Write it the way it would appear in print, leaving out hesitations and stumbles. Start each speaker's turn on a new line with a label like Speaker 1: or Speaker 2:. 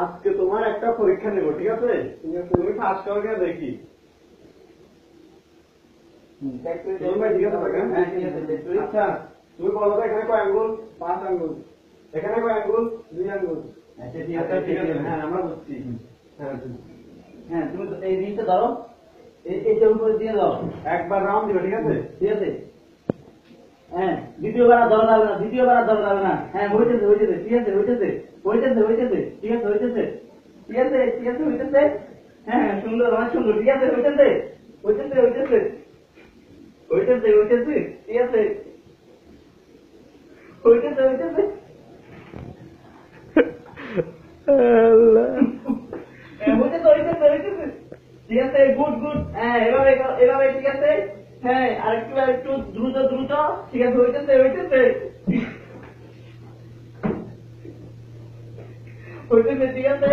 Speaker 1: আজকে তোমার একটা পরীক্ষা নেব, ঠিক আছে? তুমি পাস করো কিনা দেখি। আচ্ছা, তুমি বলো তো এখানে কয় আঙ্গুল? 5 আঙ্গুল। এখানে কয় আঙ্গুল? 2 আঙ্গুল। আচ্ছা ঠিক আছে, হ্যাঁ আমরা বুঝছি।
Speaker 2: হ্যাঁ তুমি এই রিংটা ধরো, এইটার উপরে দিয়ে দাও,
Speaker 1: একবার রাউন্ড দিবে, ঠিক আছে?
Speaker 2: ঠিক আছে? হ্যাঁ দ্বিতীয়বার আর ধরা যাবে না, দ্বিতীয়বার আর ধরা যাবে না। হ্যাঁ হইতেছে হইতেছে, ঠিক আছে হইতেছে হইতেছে হইতেছে, ঠিক আছে হইতেছে, ঠিক আছে ঠিক আছে হইতেছে। হ্যাঁ সুন্দর, অনেক সুন্দর, ঠিক আছে হইতেছে হইতেছে হইতেছে হইতেছে হইতেছে, ঠিক আছে হইতেছে হইতেছে। হইতেছে হইতেছে হইতেছে, ঠিক আছে গুড গুড। হ্যাঁ এভাবে এভাবে, ঠিক আছে। হ্যাঁ আরেকটু আরেকটু দ্রুত দ্রুত, ঠিক আছে হইতেছে হইতেছে হইতেছে, ঠিক আছে।